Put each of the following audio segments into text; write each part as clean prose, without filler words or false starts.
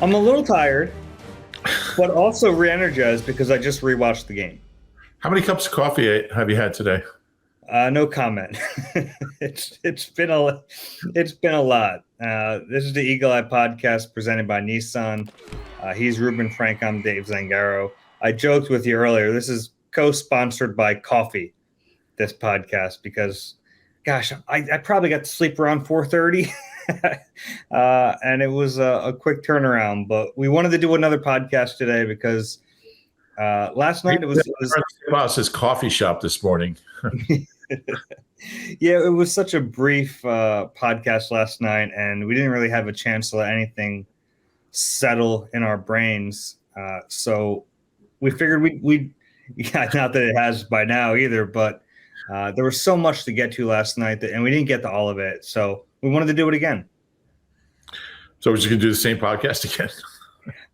I'm a little tired, but also re-energized because I just rewatched the game. How many cups of coffee have you had today? No comment. it's been a lot. This is the Eagle Eye podcast presented by Nissan. He's Reuben Frank. I'm Dave Zangaro. I joked with you earlier. This is co-sponsored by coffee. This podcast because, gosh, I probably got to sleep around 4:30. And it was a quick turnaround, but we wanted to do another podcast today because last night it was his coffee shop this morning. Yeah, it was such a brief podcast last night, and we didn't really have a chance to let anything settle in our brains. So we figured we'd yeah, not that it has by now either, but there was so much to get to last night and we didn't get to all of it. So we wanted to do it again. So we're just going to do the same podcast again?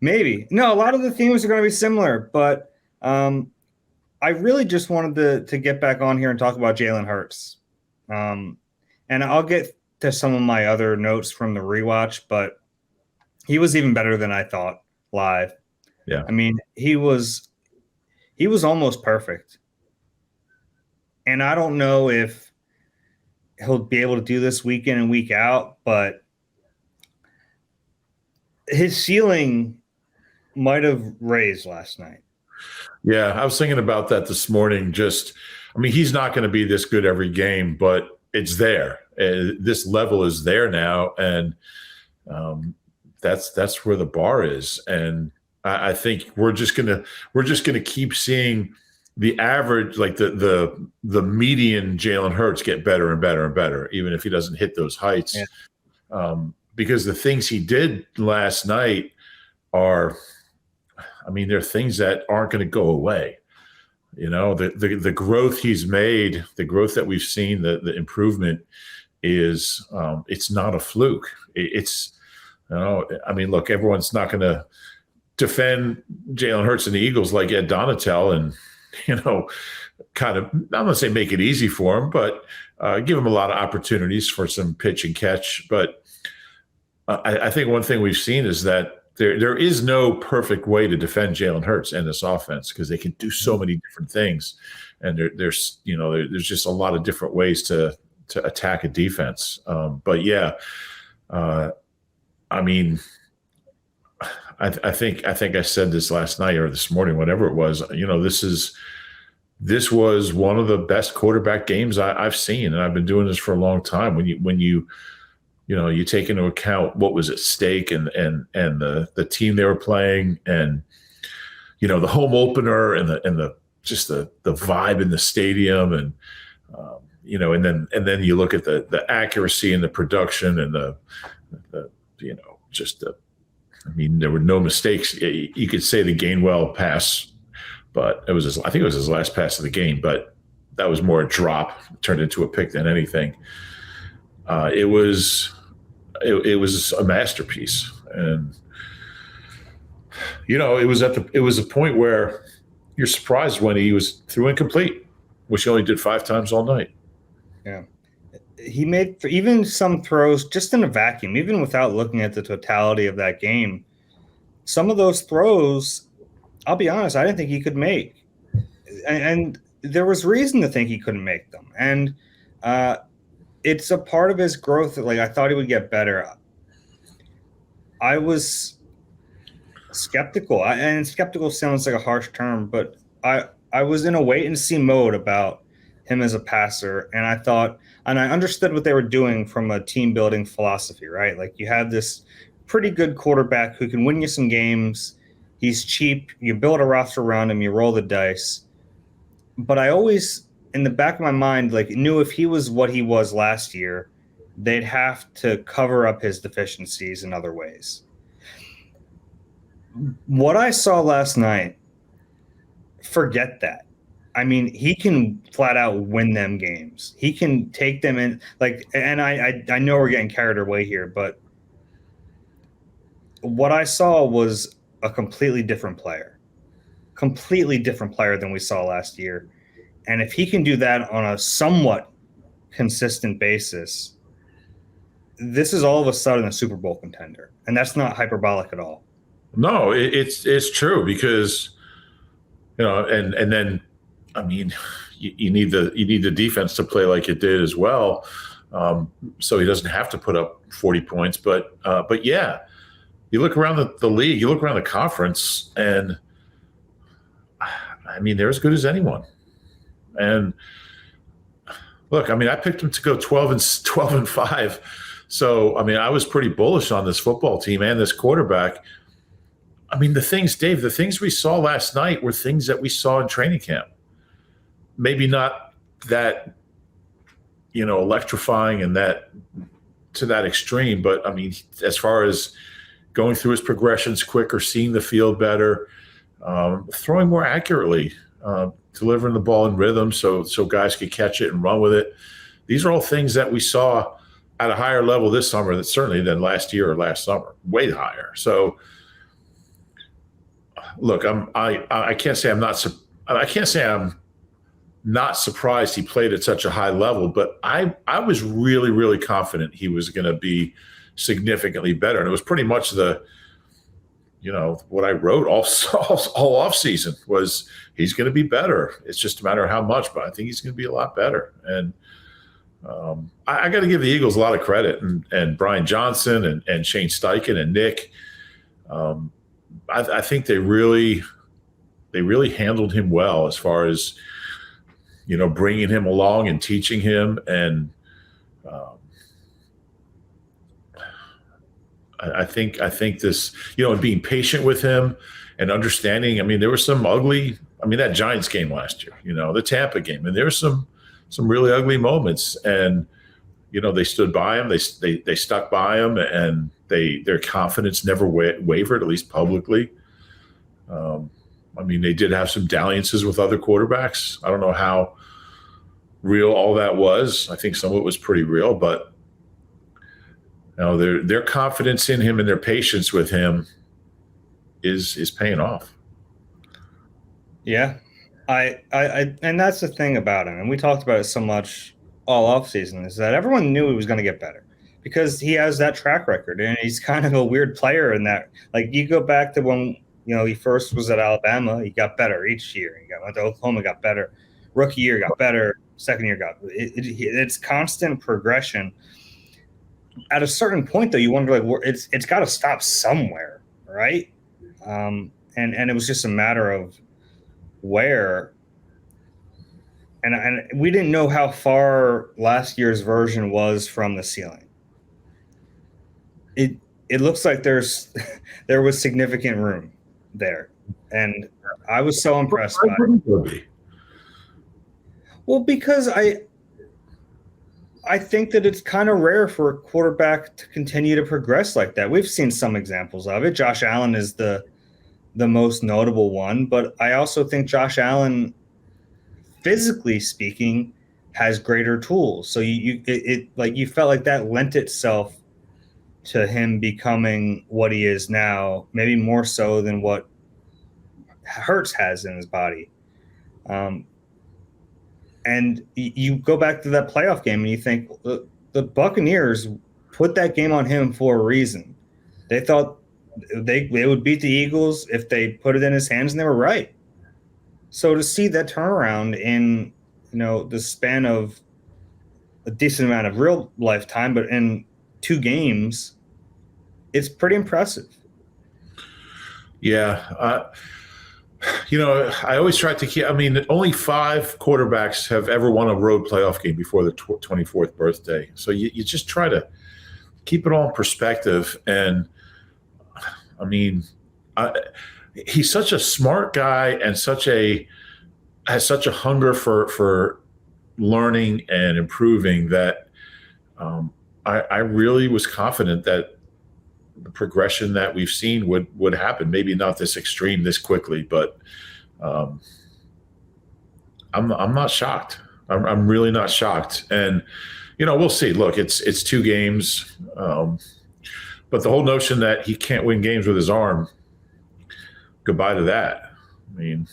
Maybe. No, a lot of the themes are going to be similar, but I really just wanted to get back on here and talk about Jalen Hurts. And I'll get to some of my other notes from the rewatch, but he was even better than I thought live. Yeah. I mean, he was almost perfect. And I don't know if he'll be able to do this week in and week out, but his ceiling might have raised last night. Yeah, I was thinking about that this morning. He's not going to be this good every game, but it's there. This level is there now, and that's where the bar is. And I think we're just gonna keep seeing the average, like the median Jalen Hurts get better and better and better, even if he doesn't hit those heights. Yeah. Because the things he did last night they're things that aren't going to go away. You know, the growth he's made, the growth that we've seen, the improvement is it's not a fluke. Look, everyone's not going to defend Jalen Hurts and the Eagles like Ed Donatel and, kind of, I'm going to say make it easy for him, but give him a lot of opportunities for some pitch and catch. But I think one thing we've seen is that there is no perfect way to defend Jalen Hurts and this offense because they can do so many different things. And there's just a lot of different ways to attack a defense. But yeah, I think I said this last night or this morning, whatever it was. This was one of the best quarterback games I've seen, and I've been doing this for a long time. When you take into account what was at stake and the team they were playing, and the home opener and the vibe in the stadium, and and then you look at the accuracy and the production and there were no mistakes. You could say the Gainwell pass, but I think it was his last pass of the game, but that was more a drop, turned into a pick than anything. It was a masterpiece, and it was a point where you're surprised when he was threw incomplete, which he only did 5 times all night. Yeah. He made even some throws just in a vacuum, even without looking at the totality of that game. Some of those throws, I'll be honest, I didn't think he could make. And there was reason to think he couldn't make them. And it's a part of his growth that, I thought he would get better. I was skeptical. And skeptical sounds like a harsh term, but I was in a wait-and-see mode about him as a passer. And I thought, and I understood what they were doing from a team building philosophy, right? Like, you have this pretty good quarterback who can win you some games. He's cheap. You build a roster around him. You roll the dice. But I always, in the back of my mind, knew if he was what he was last year, they'd have to cover up his deficiencies in other ways. What I saw last night, forget that. I mean, he can flat out win them games. He can take them in, and I know we're getting carried away here, but what I saw was a completely different player than we saw last year. And if he can do that on a somewhat consistent basis, this is all of a sudden a Super Bowl contender. And that's not hyperbolic at all. No, it's true because and then I mean, you need the defense to play like it did as well, so he doesn't have to put up 40 points. But yeah, you look around the league, you look around the conference, and I mean, they're as good as anyone. And look, I mean, I picked them to go 12-5. So, I mean, I was pretty bullish on this football team and this quarterback. I mean, the things we saw last night were things that we saw in training camp. Maybe not that, electrifying and that to that extreme, but I mean, as far as going through his progressions quicker, seeing the field better, throwing more accurately, delivering the ball in rhythm so guys could catch it and run with it. These are all things that we saw at a higher level this summer, that certainly than last year or last summer, way higher. So, look, I can't say I'm not surprised he played at such a high level, but I was really, really confident he was going to be significantly better, and it was pretty much what I wrote all off season was he's going to be better. It's just a matter of how much, but I think he's going to be a lot better. And I got to give the Eagles a lot of credit, and Brian Johnson and Shane Steichen and Nick. I think they really handled him well as far as bringing him along and teaching him, and I think this, and being patient with him and understanding. I mean, there was some ugly. I mean, that Giants game last year, the Tampa game, and there were some really ugly moments, and they stood by him. They stuck by him, and their confidence never wavered, at least publicly. I mean, they did have some dalliances with other quarterbacks. I don't know how real all that was. I think some of it was pretty real, but their confidence in him and their patience with him is paying off. Yeah, I and that's the thing about him, and we talked about it so much all offseason, is that everyone knew he was going to get better because he has that track record, and he's kind of a weird player in that. Like, you go back to when he first was at Alabama, he got better each year. He went to Oklahoma, got better. Rookie year got better. Second year got it's constant progression. At a certain point, though, you wonder, like, it's got to stop somewhere, right? And it was just a matter of where. And we didn't know how far last year's version was from the ceiling. It looks like there was significant room there, and I was so impressed by it. Well, because I think that it's kind of rare for a quarterback to continue to progress like that. We've seen some examples of it. Josh Allen is the most notable one, but I also think Josh Allen, physically speaking, has greater tools. So you felt like that lent itself to him becoming what he is now, maybe more so than what Hurts has in his body. And you go back to that playoff game and you think the Buccaneers put that game on him for a reason. They thought they would beat the Eagles if they put it in his hands, and they were right. So to see that turnaround in the span of a decent amount of real lifetime, but in 2 games, it's pretty impressive. Yeah. I always try to keep. I mean, only 5 quarterbacks have ever won a road playoff game before the 24th birthday. So you just try to keep it all in perspective. And I mean, he's such a smart guy and has such a hunger for learning and improving that I really was confident that the progression that we've seen would happen. Maybe not this extreme this quickly, but I'm not shocked. I'm really not shocked. And we'll see. Look, it's 2 games, but the whole notion that he can't win games with his arm, goodbye to that. I mean,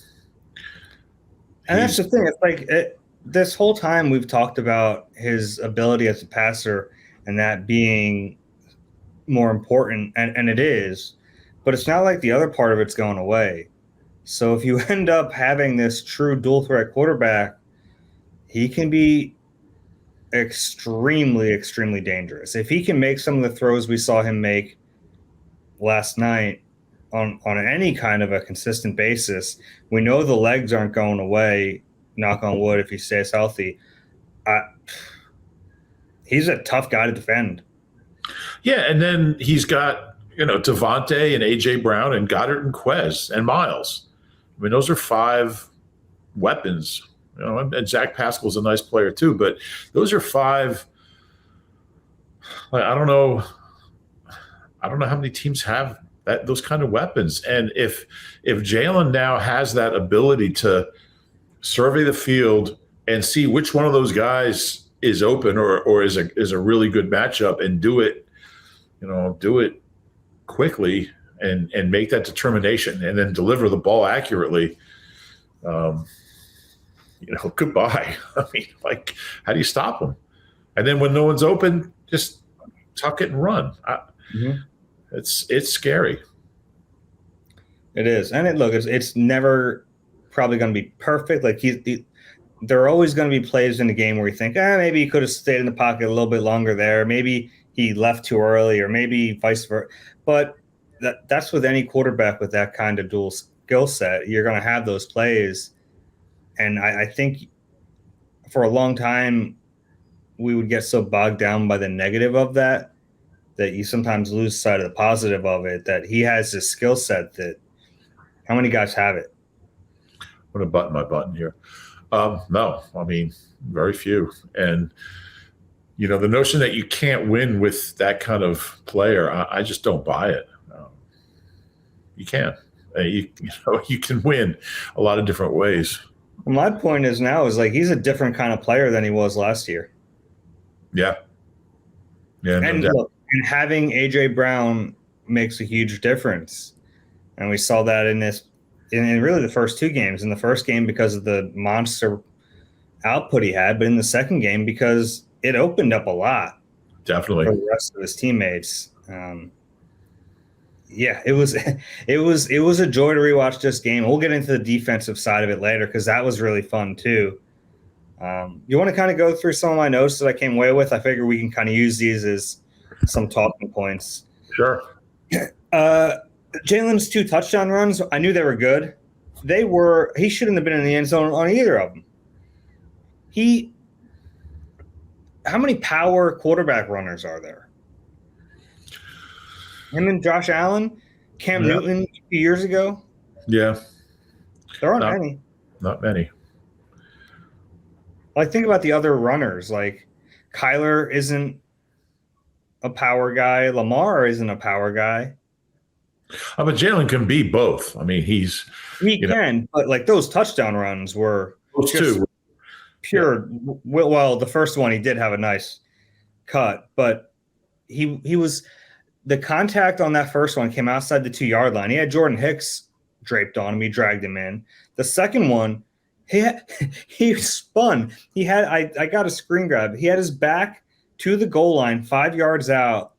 and that's the thing. It's like this whole time we've talked about his ability as a passer and that being more important, and it is, but it's not like the other part of it's going away. So if you end up having this true dual threat quarterback, he can be extremely, extremely dangerous. If he can make some of the throws we saw him make last night on any kind of a consistent basis, we know the legs aren't going away, knock on wood, if he stays healthy. He's a tough guy to defend. Yeah, and then he's got, Devontae and A.J. Brown and Goddard and Quez and Miles. I mean, those are 5 weapons. And Zach Pascal's a nice player too, but those are 5. I don't know how many teams have those kind of weapons. And if Jalen now has that ability to survey the field and see which one of those guys is open or is a really good matchup and do it quickly and make that determination and then deliver the ball accurately, goodbye. I mean, like, how do you stop them? And then when no one's open, just tuck it and run. It's scary. It is. And it's never probably going to be perfect. Like there are always going to be plays in the game where you think, maybe he could have stayed in the pocket a little bit longer there. Maybe he left too early, or maybe vice versa. But that's with any quarterback with that kind of dual skill set. You're going to have those plays. And I think for a long time, we would get so bogged down by the negative of that you sometimes lose sight of the positive of it, that he has this skill set that how many guys have it? I'm going to button my button here. No, I mean, very few. And, the notion that you can't win with that kind of player, I just don't buy it. You can. You can win a lot of different ways. Well, my point is like he's a different kind of player than he was last year. Yeah. Yeah. And look, and having A.J. Brown makes a huge difference. And we saw that in really the first 2 games. In the first game because of the monster output he had, but in the second game because it opened up a lot. Definitely. For the rest of his teammates. It was a joy to rewatch this game. We'll get into the defensive side of it later because that was really fun too. You want to kind of go through some of my notes that I came away with? I figure we can kind of use these as some talking points. Sure. Jalen's 2 touchdown runs, I knew they were good. He shouldn't have been in the end zone on either of them. How many power quarterback runners are there? Him and Josh Allen, Cam Newton a few years ago. Yeah. There aren't many. Not many. Like, think about the other runners. Like, Kyler isn't a power guy. Lamar isn't a power guy. But Jalen can be both. I mean, he can, but like those touchdown runs were those two pure. Yeah. Well, the first one he did have a nice cut, but he was the contact on that first one came outside the 2-yard line. He had Jordan Hicks draped on him. He dragged him in. The second one, he spun. He had I got a screen grab. He had his back to the goal line, 5 yards out.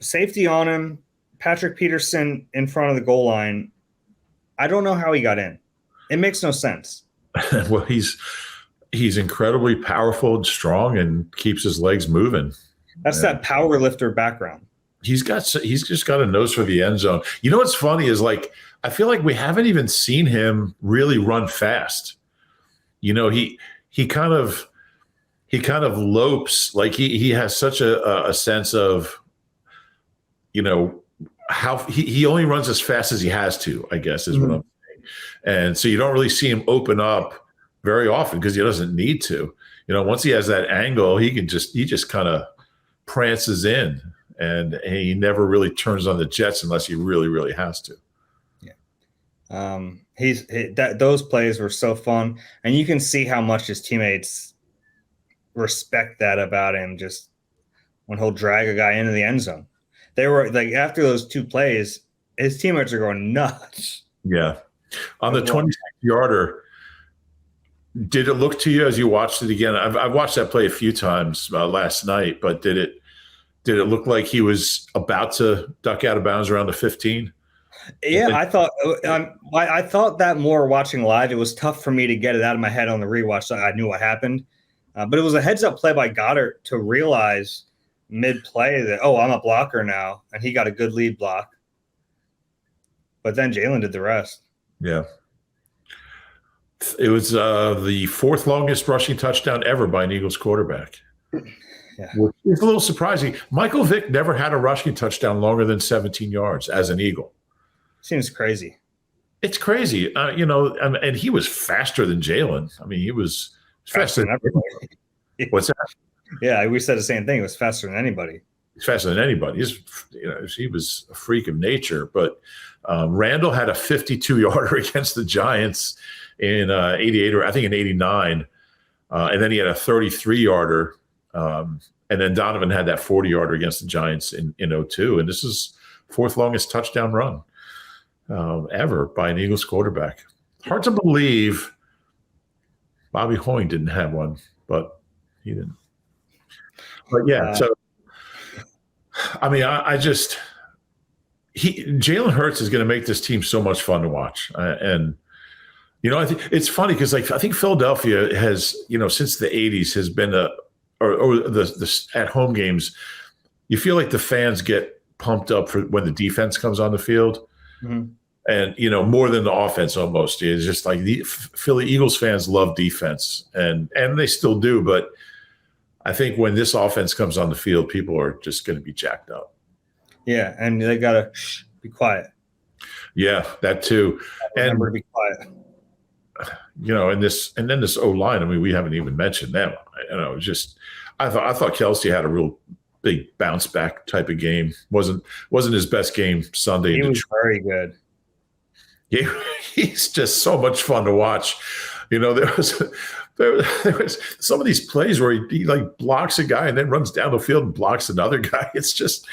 Safety on him, Patrick Peterson in front of the goal line. I don't know how he got in. It makes no sense. Well, he's incredibly powerful and strong and keeps his legs moving. That's that power lifter background. He's just got a nose for the end zone. You know what's funny is, like, I feel like we haven't even seen him really run fast. He kind of lopes. Like he has such a sense of, how he only runs as fast as he has to, I guess is what I'm saying. And so you don't really see him open up very often because he doesn't need to. Once he has that angle, he just kind of prances in, and he never really turns on the jets unless he really, really has to. Yeah. Those plays were so fun, and you can see how much his teammates respect that about him. Just when he'll drag a guy into the end zone. They were like, after those 2 plays, his teammates are going nuts. Yeah. On the 26-yarder, did it look to you as you watched it again? I've watched that play a few times last night, but did Did it look like he was about to duck out of bounds around the 15? Yeah, I thought that more watching live. It was tough for me to get it out of my head on the rewatch, so I knew what happened. But it was a heads-up play by Goddard to realize mid-play that, I'm a blocker now, and he got a good lead block. But then Jalen did the rest. Yeah. It was the fourth longest rushing touchdown ever by an Eagles quarterback. Yeah. Which is a little surprising. Michael Vick never had a rushing touchdown longer than 17 yards as an Eagle. Seems crazy. It's crazy. And he was faster than Jalen. I mean, he was faster than everybody. What's that? Yeah, we said the same thing. It was faster than anybody. He's faster than anybody. He was a freak of nature. But Randall had a 52-yarder against the Giants in 88, or I think in 89. And then he had a 33-yarder. And then Donovan had that 40-yarder against the Giants in 02. And this is fourth longest touchdown run ever by an Eagles quarterback. Hard to believe Bobby Hoying didn't have one, but he didn't. But yeah, so I mean, Jalen Hurts is going to make this team so much fun to watch. And I think it's funny because I think Philadelphia has, since the 80s has been the at home games, you feel like the fans get pumped up for when the defense comes on the field. Mm-hmm. And, more than the offense almost. It's just like the Philly Eagles fans love defense, and they still do. But I think when this offense comes on the field, people are just going to be jacked up. Yeah, and they got to be quiet. Yeah, that too. Remember to be quiet. And then this O-line, I mean, we haven't even mentioned them. I thought Kelsey had a real big bounce back type of game. Wasn't his best game Sunday. He was very good. He's just so much fun to watch. There was some of these plays where he like blocks a guy and then runs down the field and blocks another guy. It's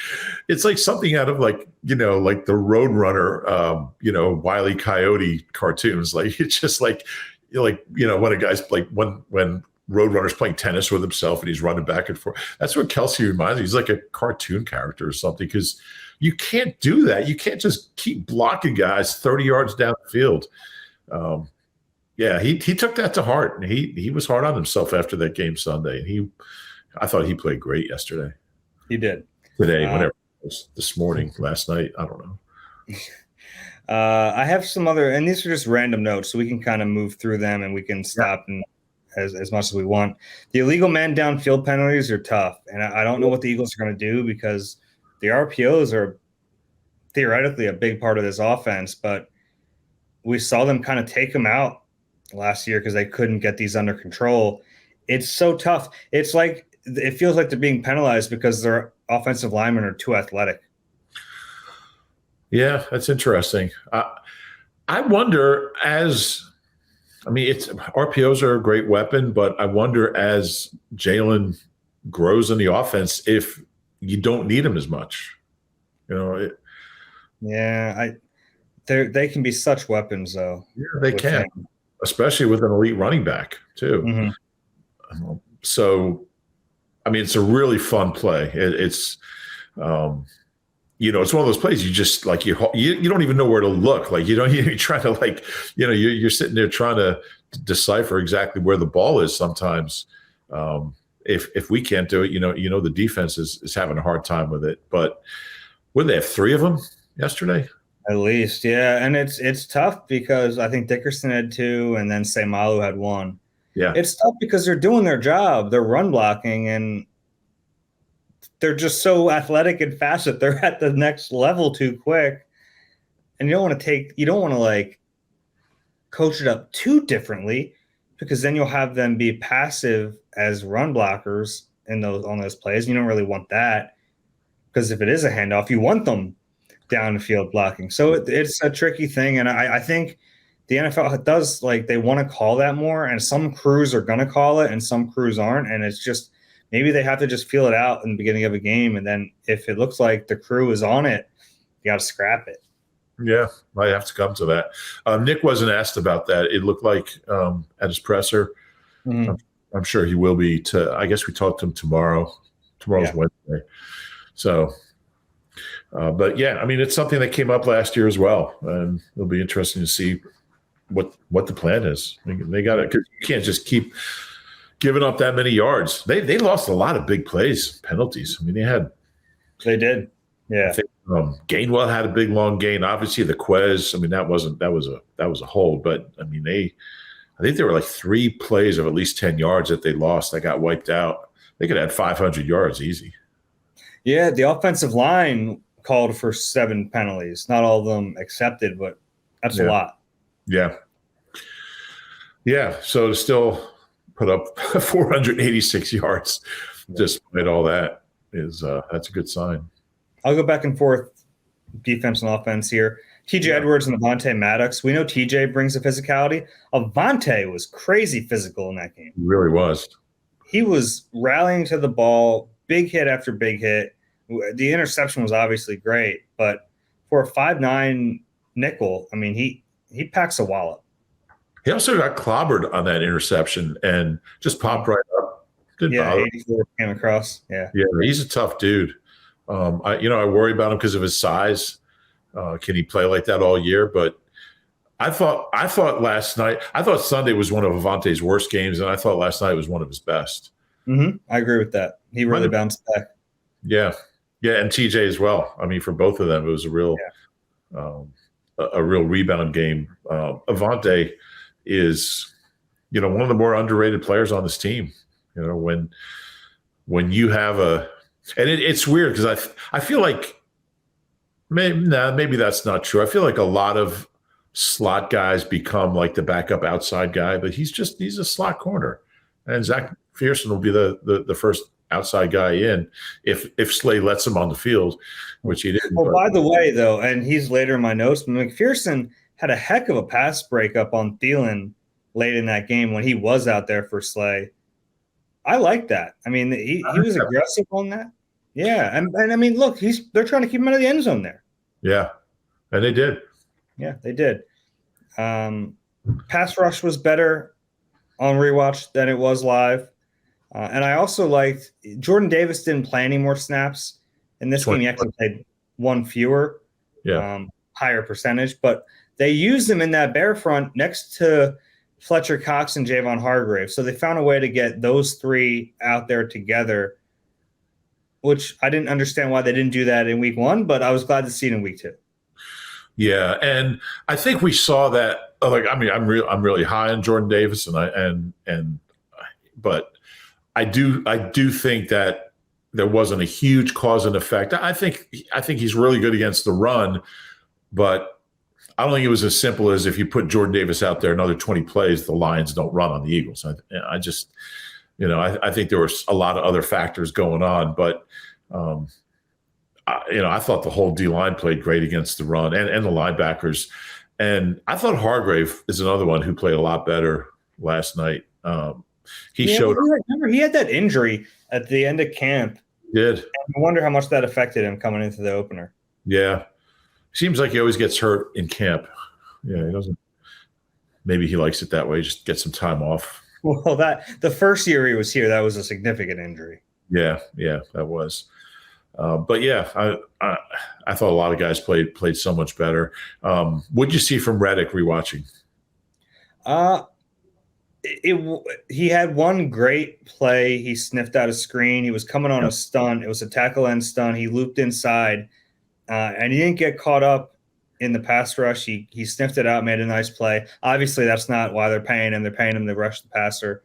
like something out of like the Roadrunner, Wile E. Coyote cartoons. Like it's just like when a guy's like when Roadrunner's playing tennis with himself and he's running back and forth. That's what Kelsey reminds me. He's like a cartoon character or something, because you can't do that. You can't just keep blocking guys 30 yards down the field. He took that to heart, and he was hard on himself after that game Sunday. And I thought he played great yesterday. He did. Today, whenever it was this morning, last night, I don't know. I have some other, and these are just random notes, so we can kind of move through them and we can stop and as much as we want. The illegal man downfield penalties are tough, and I don't know what the Eagles are going to do, because the RPOs are theoretically a big part of this offense, but we saw them kind of take them out last year because they couldn't get these under control. It's so tough. It feels like they're being penalized because their offensive linemen are too athletic. Yeah, that's interesting. I wonder RPOs are a great weapon, but I wonder as Jalen grows in the offense if you don't need him as much. They can be such weapons, though. Yeah, they can, especially with an elite running back too. Mm-hmm. So, I mean, it's a really fun play. It's one of those plays you just like you don't even know where to look. Like you're trying to you're sitting there trying to decipher exactly where the ball is. Sometimes, if we can't do it, the defense is having a hard time with it. But wouldn't they have 3 of them yesterday? At least, yeah. And it's tough because I think Dickerson had 2, and then Samalu had 1. Yeah, it's tough because they're doing their job. They're run blocking, and they're just so athletic and fast that they're at the next level too quick. And you don't want to coach it up too differently, because then you'll have them be passive as run blockers on those plays. You don't really want that, because if it is a handoff, you want them down the field blocking. So it's a tricky thing. And I think the NFL does, they want to call that more, and some crews are going to call it and some crews aren't. And it's just, maybe they have to just feel it out in the beginning of a game. And then if it looks like the crew is on it, you got to scrap it. Yeah, I have to come to that. Nick wasn't asked about that. It looked like at his presser. Mm-hmm. I'm sure he will be. I guess we talk to him tomorrow. Tomorrow's Wednesday. So, but yeah, I mean, it's something that came up last year as well, and it'll be interesting to see what the plan is. They got it, because you can't just keep giving up that many yards. They lost a lot of big plays, penalties. I mean, They did. Yeah. I think Gainwell had a big long gain. Obviously, the Quez. I mean, that was a hold. But I mean, I think there were like 3 plays of at least 10 yards that they lost that got wiped out. They could have had 500 yards easy. Yeah, the offensive line called for 7 penalties. Not all of them accepted, but that's a lot. Yeah. Yeah. So to still put up 486 yards despite all that is that's a good sign. I'll go back and forth defense and offense here. TJ Edwards and Avonte Maddox. We know TJ brings the physicality. Avonte was crazy physical in that game. He really was. He was rallying to the ball, big hit after big hit. The interception was obviously great, but for a 5'9" nickel, I mean, he packs a wallop. He also got clobbered on that interception and just popped right up. Didn't bother. 84 came across. Yeah, he's a tough dude. I worry about him because of his size. Can he play like that all year? But I thought last night, I thought Sunday was one of Avante's worst games, and I thought last night was one of his best. Mm-hmm. I agree with that. He really bounced back. Yeah, and TJ as well. I mean, for both of them, it was a real rebound game. Avonte is, one of the more underrated players on this team. When you have it's weird because I feel like maybe that's not true. I feel like a lot of slot guys become like the backup outside guy, but he's a slot corner, and Zach Pearson will be the first outside guy in if Slay lets him on the field, which he didn't. Well, by the way, though, and he's later in my notes, McPherson had a heck of a pass breakup on Thielen late in that game when he was out there for Slay. I like that. I mean, he was aggressive on that. Yeah, and I mean, look, they're trying to keep him out of the end zone there. Yeah, and they did. Yeah, they did. Pass rush was better on rewatch than it was live. And I also liked Jordan Davis didn't play any more snaps in this game. He actually played 1 fewer, higher percentage. But they used him in that bear front next to Fletcher Cox and Javon Hargrave. So they found a way to get those 3 out there together, which I didn't understand why they didn't do that in week 1, but I was glad to see it in week 2. Yeah, and I think we saw that. Like, I mean, I'm really high on Jordan Davis, but I do think that there wasn't a huge cause and effect. I think he's really good against the run, but I don't think it was as simple as if you put Jordan Davis out there another 20 plays, the Lions don't run on the Eagles. I just, I think there were a lot of other factors going on, but I thought the whole D-line played great against the run and the linebackers. And I thought Hargrave is another one who played a lot better last night. He showed. Remember, he had that injury at the end of camp. Did. I wonder how much that affected him coming into the opener. Yeah. Seems like he always gets hurt in camp. Yeah, he doesn't. Maybe he likes it that way, just get some time off. Well, the first year he was here, that was a significant injury. Yeah, that was. But yeah, I thought a lot of guys played so much better. What'd you see from Reddick rewatching? He had one great play. He sniffed out a screen. He was coming on a stunt. It was a tackle end stunt. He looped inside, and he didn't get caught up in the pass rush. He sniffed it out, made a nice play. Obviously, that's not why they're paying him. They're paying him to rush the passer.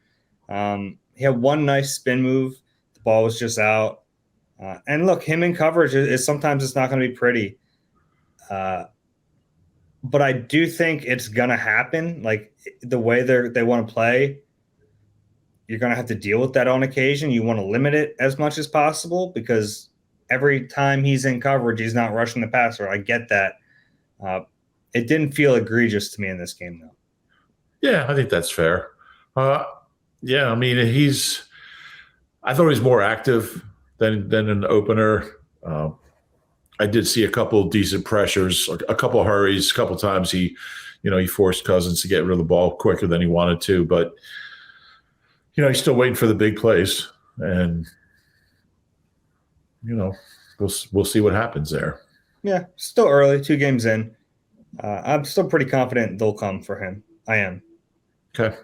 He had one nice spin move. The ball was just out. And look, him in coverage is sometimes it's not going to be pretty. But I do think it's going to happen. Like the way they want to play, you're going to have to deal with that on occasion. You want to limit it as much as possible because every time he's in coverage, he's not rushing the passer. I get that. It didn't feel egregious to me in this game, though. Yeah, I think that's fair. Yeah, I mean, I thought he was more active than an opener. I did see a couple decent pressures, a couple of hurries, a couple of times he forced Cousins to get rid of the ball quicker than he wanted to, but he's still waiting for the big plays. And the we'll see what happens there. Yeah, still early, 2 games in. I'm still pretty confident they'll come for him. I am. Okay.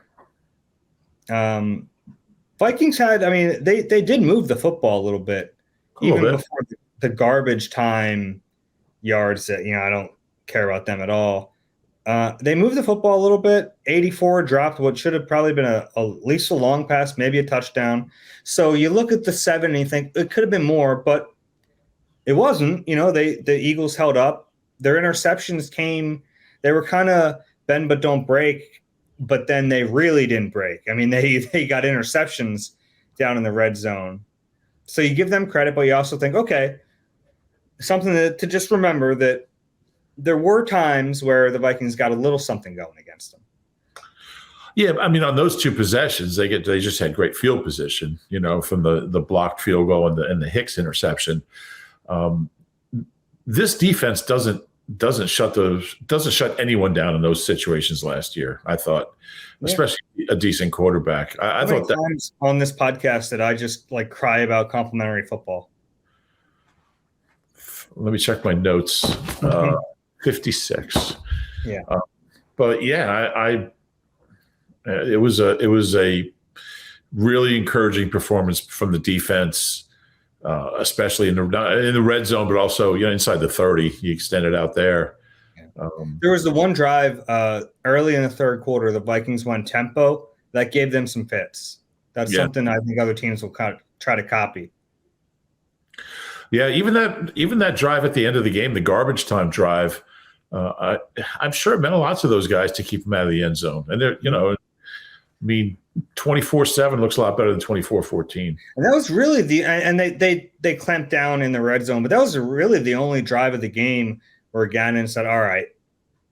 Vikings had, I mean, they did move the football a little bit, even before the garbage time yards that, I don't care about them at all. They moved the football a little bit. 84 dropped what should have probably been at least a long pass, maybe a touchdown. So you look at the 7 and you think it could have been more, but it wasn't. The Eagles held up. Their interceptions came. They were kind of bend but don't break, but then they really didn't break. I mean, they got interceptions down in the red zone. So you give them credit, but you also think, okay, something to just remember that there were times where the Vikings got a little something going against them. Yeah, I mean, on those 2 possessions, they just had great field position, from the blocked field goal and the Hicks interception. This defense doesn't shut anyone down in those situations last year. I thought, especially a decent quarterback. I thought that times on this podcast that I just cry about complimentary football. Let me check my notes. 56. Yeah. But yeah, it was a really encouraging performance from the defense, especially in the red zone, but also inside the 30. You extended out there. There was the one drive early in the third quarter. The Vikings went tempo that gave them some fits. That's something I think other teams will try to copy. Yeah, even that drive at the end of the game, the garbage time drive. I'm sure it meant a lot to those guys to keep them out of the end zone. And they're, 24-7 looks a lot better than 24-14. And that was really and they clamped down in the red zone, but that was really the only drive of the game where Gannon said, all right,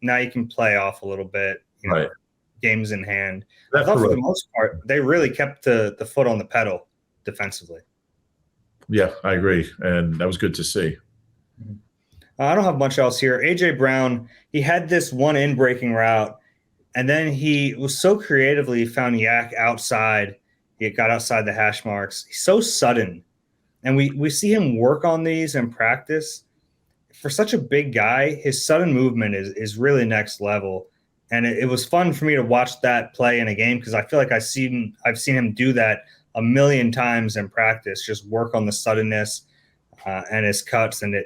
now you can play off a little bit, right. Games in hand. I thought for the most part, they really kept the foot on the pedal defensively. Yeah, I agree. And that was good to see. I don't have much else here. A.J. Brown, he had this one in-breaking route, and then he was so creatively found Yak outside. He got outside the hash marks. He's so sudden. And we see him work on these in practice. For such a big guy, his sudden movement is really next level. And it was fun for me to watch that play in a game because I feel like I've seen him do that a million times in practice, just work on the suddenness and his cuts. And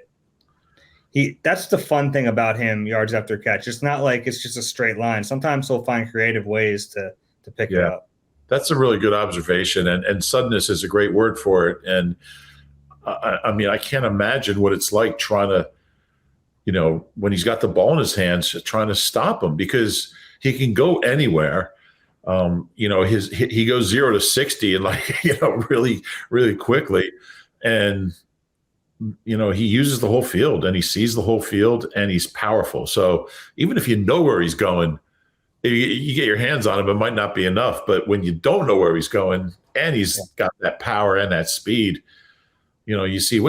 that's the fun thing about him, yards after catch. It's not like it's just a straight line. Sometimes he'll find creative ways to pick it up. That's a really good observation. And suddenness is a great word for it. And I mean, I can't imagine what it's like trying to, when he's got the ball in his hands, trying to stop him because he can go anywhere. He goes 0 to 60 and really, really quickly. And, he uses the whole field and he sees the whole field and he's powerful. So even if you know where he's going, you get your hands on him, it might not be enough. But when you don't know where he's going and he's got that power and that speed, you see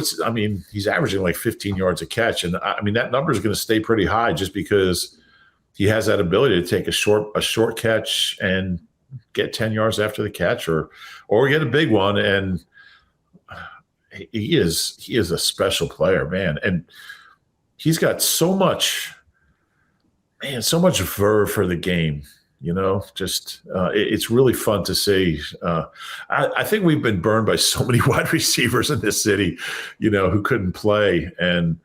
he's averaging like 15 yards a catch. And I mean, that number is going to stay pretty high just because he has that ability to take a short catch and get 10 yards after the catch or get a big one. And he is a special player, man. And he's got so much verve for the game, it's really fun to see. I think we've been burned by so many wide receivers in this city, who couldn't play. And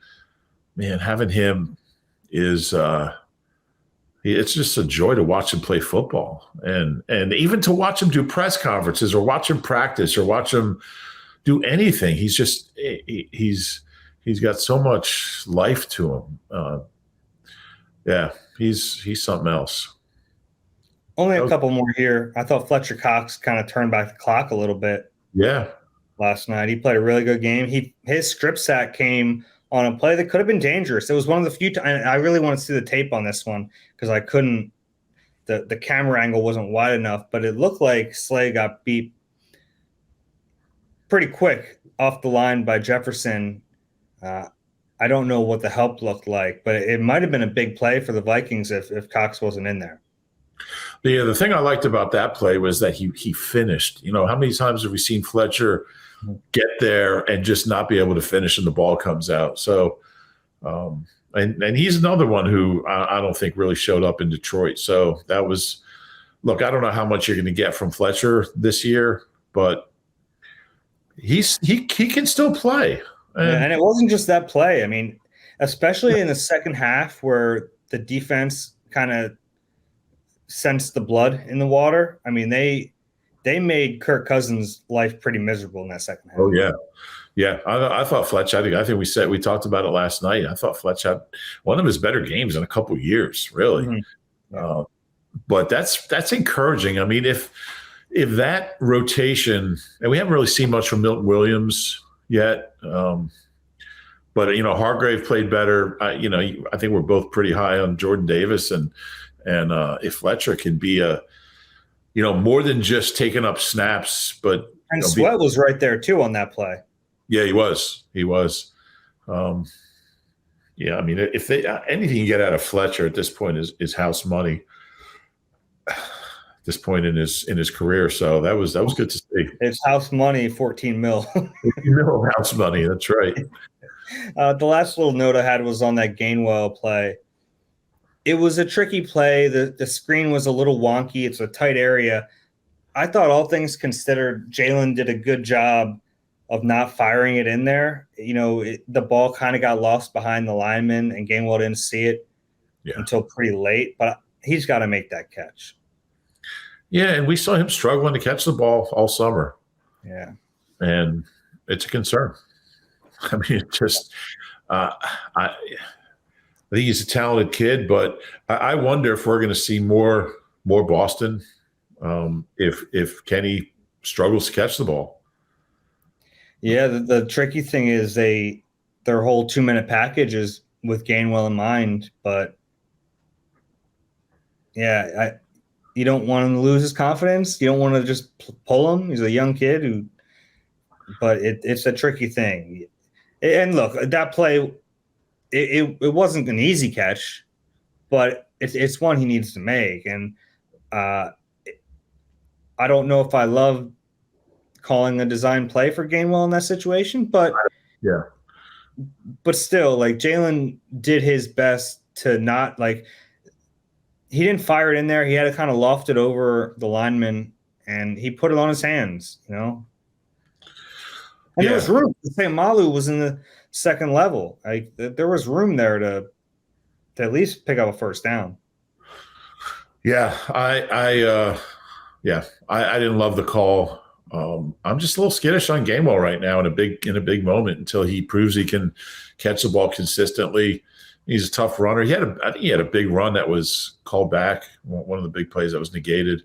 man, having him is, it's just a joy to watch him play football and even to watch him do press conferences or watch him practice or watch him do anything. He's just, he's got so much life to him. He's something else. Only a couple more here. I thought Fletcher Cox kind of turned back the clock a little bit. Yeah. Last night. He played a really good game. His strip sack came on a play that could have been dangerous. It was one of the few times I really want to see the tape on this one because I couldn't. The camera angle wasn't wide enough, but it looked like Slay got beat pretty quick off the line by Jefferson. I don't know what the help looked like, but it might have been a big play for the Vikings if Cox wasn't in there. The thing I liked about that play was that he finished. You know, how many times have we seen Fletcher get there and just not be able to finish and the ball comes out? So, and he's another one who I don't think really showed up in Detroit. So that was, look, I don't know how much you're going to get from Fletcher this year, but he can still play. And it wasn't just that play. I mean, especially in the second half where the defense kind of sensed the blood in the water. I mean, they made Kirk Cousins' life pretty miserable in that second half. Oh yeah, yeah. I thought Fletch. I think we talked about it last night. I thought Fletch had one of his better games in a couple of years, really. Mm-hmm. Yeah. But that's encouraging. I mean, if that rotation, and we haven't really seen much from Milton Williams yet, but Hargrave played better. I think we're both pretty high on Jordan Davis, and if Fletcher can be more than just taking up snaps, but Sweat was right there too on that play. Yeah, he was. Yeah, I mean, if anything you get out of Fletcher at this point is house money. At this point in his career, so that was good to see. It's house money, 14 mil. 14 mil house money. That's right. The last little note I had was on that Gainwell play. It was a tricky play. The screen was a little wonky. It's a tight area. I thought all things considered, Jalen did a good job of not firing it in there. The ball kind of got lost behind the lineman, and Gainwell didn't see it until pretty late. But he's got to make that catch. Yeah, and we saw him struggling to catch the ball all summer. Yeah. And it's a concern. I mean, it just I think he's a talented kid, but I wonder if we're going to see more Boston if Kenny struggles to catch the ball. Yeah, the tricky thing is their whole 2-minute package is with Gainwell in mind, but yeah, you don't want him to lose his confidence. You don't want to just pull him. He's a young kid but it's a tricky thing. And look, that play, it wasn't an easy catch, but it's one he needs to make. And I don't know if I love calling a design play for Gainwell in that situation, but still, like, Jalen did his best to not, like, he didn't fire it in there. He had to kind of loft it over the lineman, and he put it on his hands, And there was room. St. Malu was in the second level. Like, there was room there to at least pick up a first down. Yeah, I didn't love the call. I'm just a little skittish on Gainwell right now in a big moment until he proves he can catch the ball consistently. He's a tough runner. I think he had a big run that was called back. One of the big plays that was negated.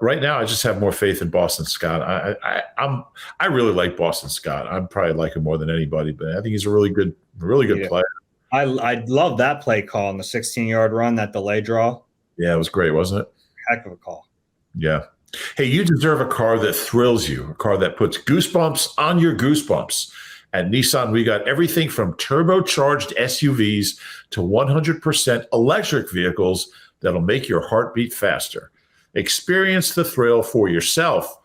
Right now, I just have more faith in Boston Scott. I really like Boston Scott. I probably like him more than anybody, but I think he's a really good player. I love that play call on the 16-yard run, that delay draw. Yeah, it was great, wasn't it? Heck of a call. Yeah. Hey, you deserve a car that thrills you, a car that puts goosebumps on your goosebumps. At Nissan, we got everything from turbocharged SUVs to 100% electric vehicles that'll make your heart beat faster. Experience the thrill for yourself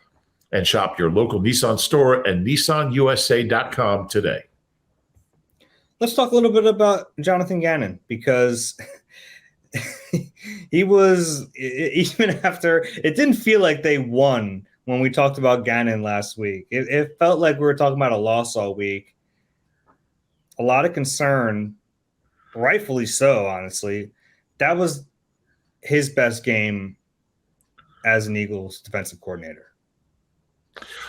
and shop your local Nissan store at nissanusa.com today. Let's talk a little bit about Jonathan Gannon, because he was, even after, it didn't feel like they won when we talked about Gannon last week. It felt like we were talking about a loss all week. A lot of concern, rightfully so, honestly. That was his best game as an Eagles defensive coordinator.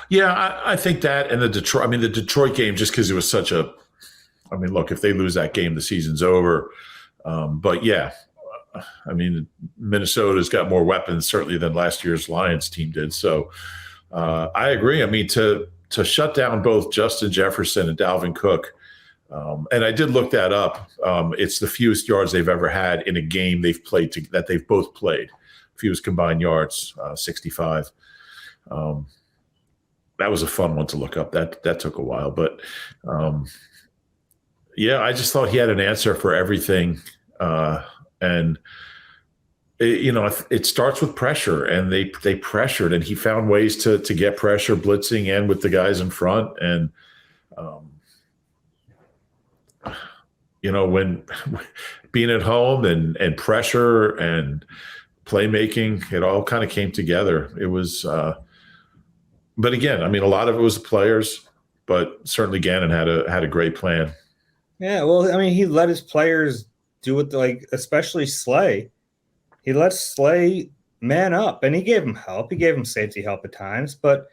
Yeah, I think that, and the Detroit game, just because it was such a, look, if they lose that game, the season's over. But yeah, Minnesota's got more weapons certainly than last year's Lions team did. So I agree. To shut down both Justin Jefferson and Dalvin Cook, and I did look that up. It's the fewest yards they've ever had in a game they've played that they've both played. Fewest combined yards, 65. That was a fun one to look up. That took a while, but I just thought he had an answer for everything. And it starts with pressure, and they pressured, and he found ways to get pressure, blitzing, and with the guys in front. And when being at home and pressure and playmaking, it all kind of came together. It was, but again, I mean, a lot of it was the players, but certainly Gannon had a great plan. Yeah, well, I mean, he let his players do it, like especially Slay. He let Slay man up, and he gave him help. He gave him safety help at times, but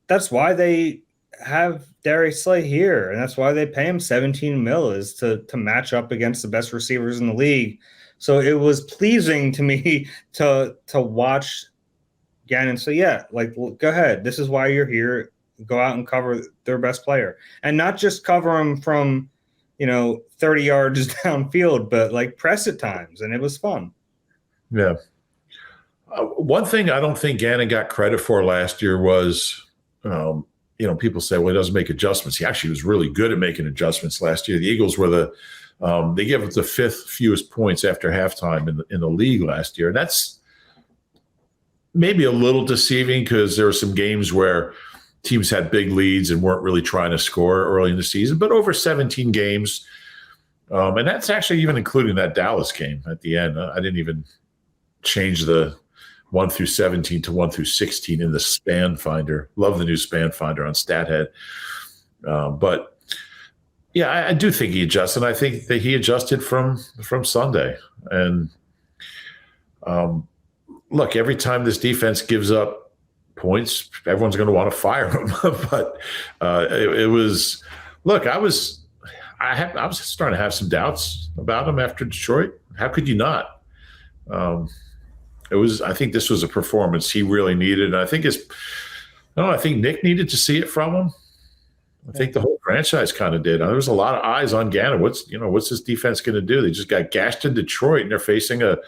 that's why they have Darius Slay here, and that's why they pay him 17 mil is to match up against the best receivers in the league. So it was pleasing to me to watch Gannon say, yeah, like, go ahead. This is why you're here. Go out and cover their best player, and not just cover him from 30 yards downfield, but like press at times, and it was fun. Yeah. One thing I don't think Gannon got credit for last year was, people say, well, he doesn't make adjustments. He actually was really good at making adjustments last year. The Eagles were they gave up the 5th fewest points after halftime in the league last year. And that's maybe a little deceiving because there were some games where teams had big leads and weren't really trying to score early in the season, but over 17 games. And that's actually even including that Dallas game at the end. I didn't even change the 1 through 17 to 1 through 16 in the span finder. Love the new span finder on StatHead. But yeah, I do think he adjusted. I think that he adjusted from Sunday. And look, every time this defense gives up points, everyone's going to want to fire him. But it was, look, I was starting to have some doubts about him after Detroit. How could you not? I think this was a performance he really needed. And I think I think Nick needed to see it from him. I think the whole franchise kind of did. There was a lot of eyes on Gannon. What's this defense going to do? They just got gashed in Detroit, and they're facing the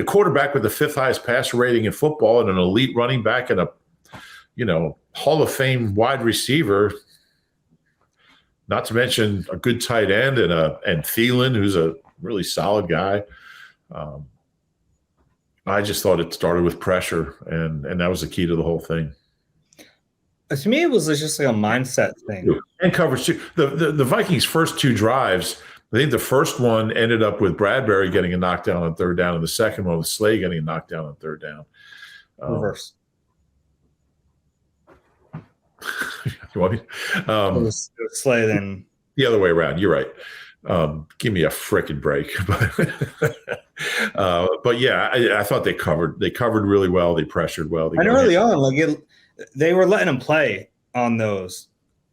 quarterback with the 5th highest passer rating in football and an elite running back and a Hall of Fame wide receiver. Not to mention a good tight end and Thielen, who's a really solid guy. I just thought it started with pressure, and that was the key to the whole thing. To me, it was just like a mindset thing. And coverage too. The Vikings' first 2 drives, I think the first one ended up with Bradbury getting a knockdown on 3rd down, and the second one with Slay getting a knockdown on 3rd down. Reverse. You want me? It was Slay then. The other way around. You're right. Give me a frickin' break. But yeah, I thought they covered really well. They pressured well. And early on, they were letting him play on those.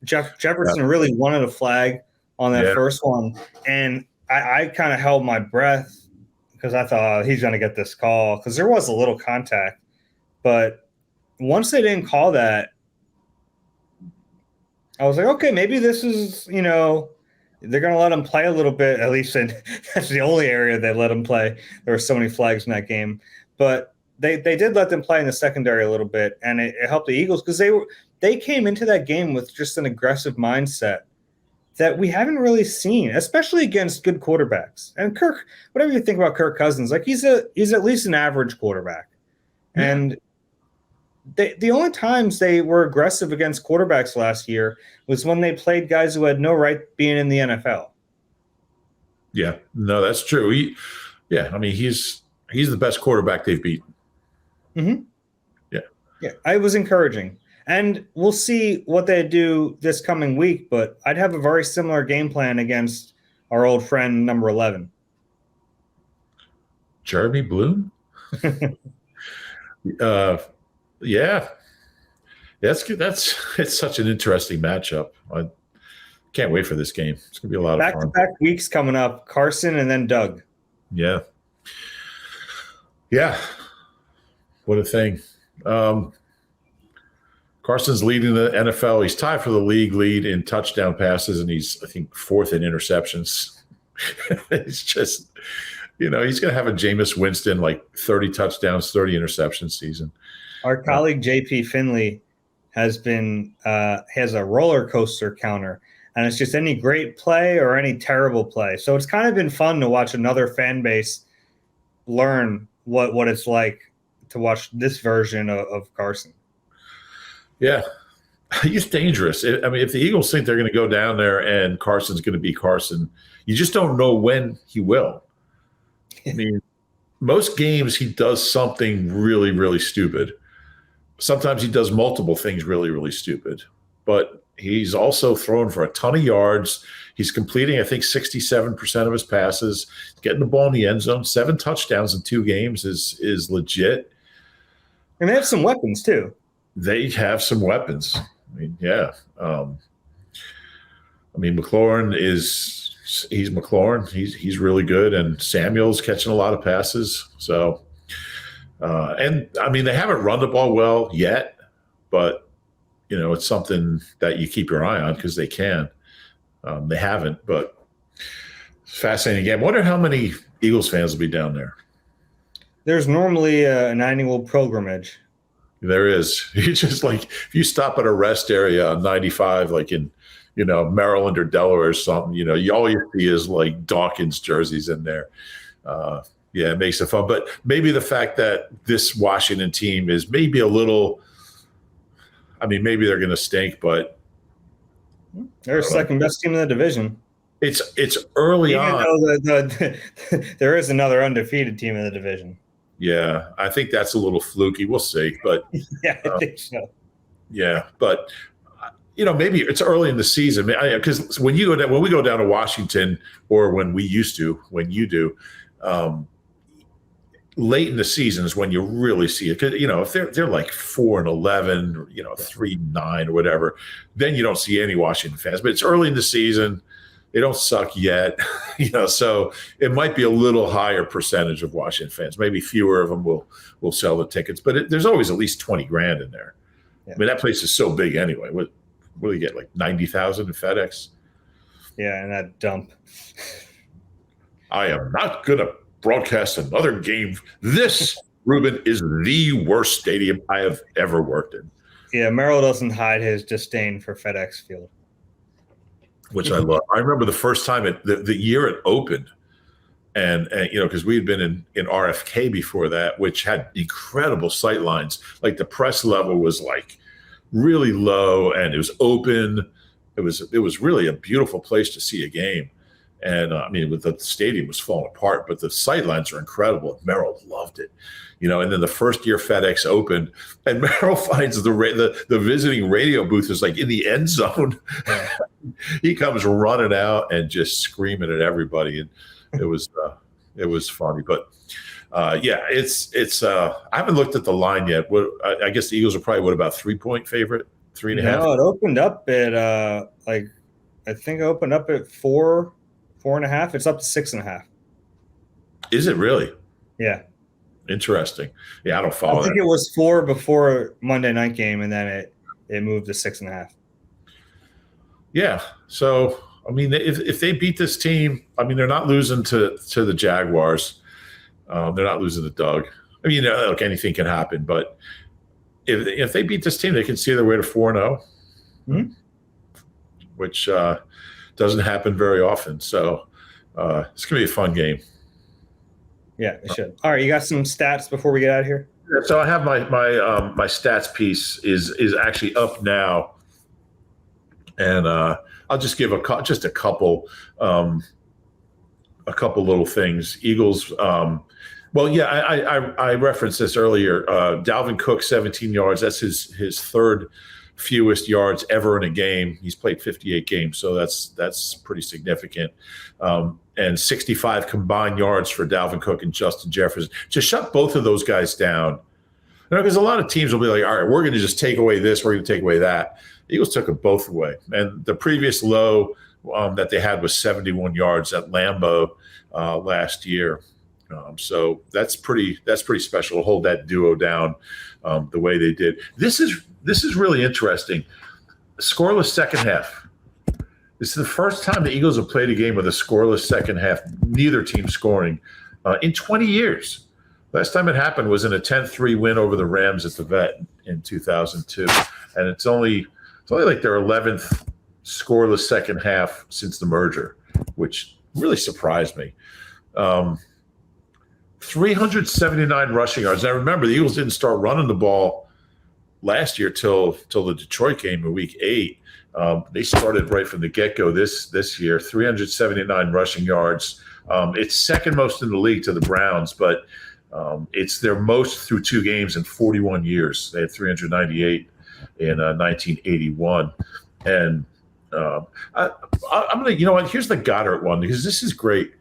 Jefferson really wanted a flag on that first one, and I kind of held my breath because I thought he's going to get this call because there was a little contact. But once they didn't call that, I was like, okay, maybe this is, they're going to let him play a little bit, at least that's the only area they let him play. There were so many flags in that game. But they did let them play in the secondary a little bit, and it helped the Eagles because they came into that game with just an aggressive mindset that we haven't really seen, especially against good quarterbacks. And Kirk, whatever you think about Kirk Cousins, like he's at least an average quarterback. Yeah. And the only times they were aggressive against quarterbacks last year was when they played guys who had no right being in the NFL. Yeah, no, that's true. He's the best quarterback they've beaten. Mm-hmm. Yeah. It was encouraging. And we'll see what they do this coming week, but I'd have a very similar game plan against our old friend number 11. Jeremy Bloom? Yeah. It's such an interesting matchup. I can't wait for this game. It's going to be a lot of fun. Back-to-back weeks coming up, Carson and then Doug. Yeah. Yeah. What a thing. Carson's leading the NFL. He's tied for the league lead in touchdown passes, and he's, I think, 4th in interceptions. It's just, he's going to have a Jameis Winston, like 30 touchdowns, 30 interception season. Our colleague JP Finley has a roller coaster counter, and it's just any great play or any terrible play. So it's kind of been fun to watch another fan base learn what it's like to watch this version of Carson. Yeah. He's dangerous. I mean, if the Eagles think they're going to go down there and Carson's going to be Carson, you just don't know when he will. I mean, most games he does something really, really stupid. Sometimes he does multiple things really, really stupid. But he's also throwing for a ton of yards. He's completing, I think, 67% of his passes, getting the ball in the end zone. 7 touchdowns in 2 games is legit. And they have some weapons, too. They have some weapons. I mean, yeah. McLaurin he's McLaurin. He's really good, and Samuel's catching a lot of passes. So, and I mean, they haven't run the ball well yet, but it's something that you keep your eye on because they can. They haven't, but it's fascinating game. I wonder how many Eagles fans will be down there. There's normally an annual pilgrimage. There is. You just if you stop at a rest area on 95, like in, Maryland or Delaware or something, all you see is like Dawkins jerseys in there. Yeah, it makes it fun. But maybe the fact that this Washington team is maybe a little, maybe they're going to stink, but they're second best team in the division. It's early on. Even though there is another undefeated team in the division. Yeah, I think that's a little fluky. We'll see, but yeah, I think so. Yeah, but maybe it's early in the season because when we go down to Washington, or when you do, late in the season is when you really see it. Because if they're like 4-11, or 3-9 or whatever, then you don't see any Washington fans. But it's early in the season. They don't suck yet, so it might be a little higher percentage of Washington fans. Maybe fewer of them will sell the tickets, but there's always at least 20 grand in there. Yeah. I mean, that place is so big anyway. What do you get, like 90,000 in FedEx? Yeah, and that dump. I am not going to broadcast another game. This, Reuben, is the worst stadium I have ever worked in. Yeah, Merrill doesn't hide his disdain for FedEx Field. Which I love. I remember the first time the year it opened, and because we had been in RFK before that, which had incredible sight lines. Like the press level was like really low, and it was open. It was really a beautiful place to see a game. And the stadium was falling apart, but the sight lines are incredible. Merrill loved it, And then the first year FedEx opened, and Merrill finds the visiting radio booth is like in the end zone. Yeah. He comes running out and just screaming at everybody, and it was funny. But it's I haven't looked at the line yet. I guess the Eagles are probably about 3-point favorite, 3.5. No, it opened up at I think it opened up at 4.5. It's up to 6.5. Is it really? Yeah. Interesting. Yeah, I don't follow. I think it was 4 before Monday night game, and then it moved to 6.5. Yeah. So if they beat this team, they're not losing to the Jaguars. They're not losing to Doug. Look, anything can happen, but if they beat this team, they can see their way to 4-0, which doesn't happen very often. So it's gonna be a fun game. Yeah, it should. All right, you got some stats before we get out of here? So I have my stats piece is actually up now. And I'll just give a couple little things. Eagles. I referenced this earlier. Dalvin Cook, 17 yards. That's his third fewest yards ever in a game. He's played 58 games, so that's pretty significant. And 65 combined yards for Dalvin Cook and Justin Jefferson. Just shut both of those guys down. Because a lot of teams will be like, all right, we're going to just take away this, we're going to take away that. The Eagles took them both away. And the previous low that they had was 71 yards at Lambeau last year. So that's pretty special to hold that duo down the way they did. This is really interesting. Scoreless second half. This is the first time the Eagles have played a game with a scoreless second half, neither team scoring, in 20 years. Last time it happened was in a 10-3 win over the Rams at the Vet in 2002. And it's only like their 11th scoreless second half since the merger, which really surprised me. 379 rushing yards. Now, remember, the Eagles didn't start running the ball last year till the Detroit game in Week 8. They started right from the get-go this year. 379 rushing yards. It's second most in the league to the Browns, but it's their most through 2 games in 41 years. They had 398 in 1981. And I'm going to, you know what, here's the Goddard one, because this is great.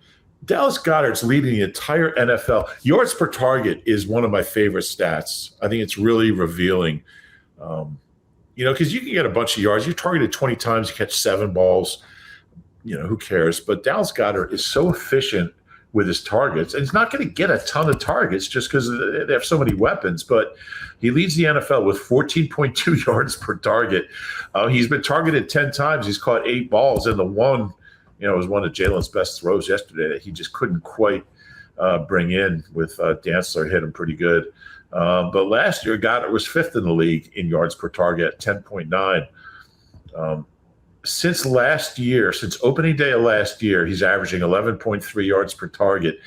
Dallas Goedert's leading the entire NFL. Yards per target is one of my favorite stats. I think it's really revealing. Because you can get a bunch of yards. You targeted 20 times, you catch 7 balls. Who cares? But Dallas Goedert is so efficient with his targets. And he's not going to get a ton of targets just because they have so many weapons. But he leads the NFL with 14.2 yards per target. He's been targeted 10 times. He's caught 8 balls. And the one – it was one of Jalen's best throws yesterday that he just couldn't quite bring in with Dantzler hit him pretty good. But last year, Goddard was 5th in the league in yards per target, 10.9. Since last year, since opening day of last year, he's averaging 11.3 yards per target.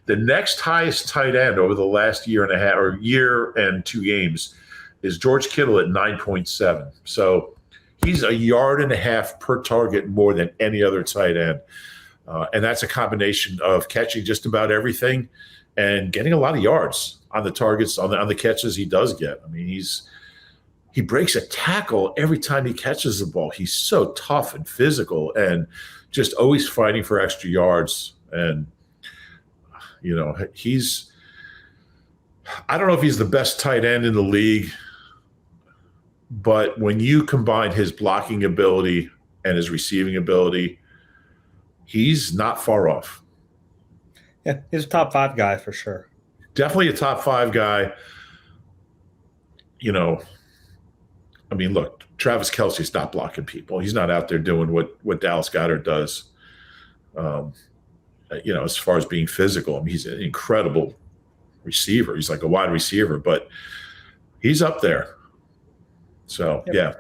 The next highest tight end over the last year and a half, or year and 2 games, is George Kittle at 9.7. So he's a yard and a half per target more than any other tight end. And that's a combination of catching just about everything and getting a lot of yards on the targets, on the catches he does get. I mean, he breaks a tackle every time he catches the ball. He's so tough and physical and just always fighting for extra yards. And, I don't know if he's the best tight end in the league, but when you combine his blocking ability and his receiving ability, he's not far off. Yeah, he's a top 5 guy for sure. Definitely a top 5 guy. Look, Travis Kelce's not blocking people. He's not out there doing what Dallas Goedert does, as far as being physical. He's an incredible receiver. He's like a wide receiver, but he's up there. So, yeah.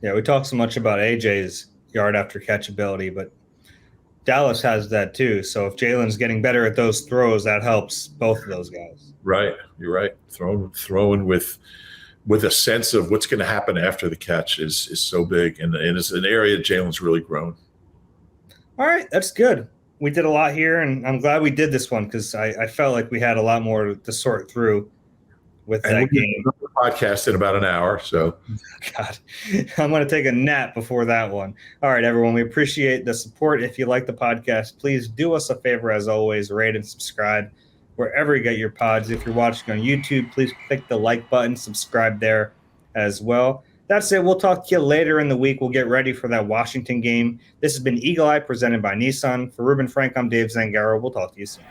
Yeah, we talk so much about AJ's yard after catch ability, but Dallas has that too. So if Jalen's getting better at those throws, that helps both of those guys. Right. You're right. Throwing with a sense of what's going to happen after the catch is so big. And it's an area Jalen's really grown. All right. That's good. We did a lot here, and I'm glad we did this one because I felt like we had a lot more to sort through with that game. Podcast in about an hour, so God, I'm going to take a nap before that one. All right, everyone, we appreciate the support. If you like the podcast, please do us a favor, as always, rate and subscribe wherever you get your pods. If you're watching on YouTube, please click the like button, subscribe there as well. That's it. We'll talk to you later in the week. We'll get ready for that Washington game. This has been Eagle Eye presented by Nissan. For Reuben Frank, I'm Dave Zangaro. We'll talk to you soon.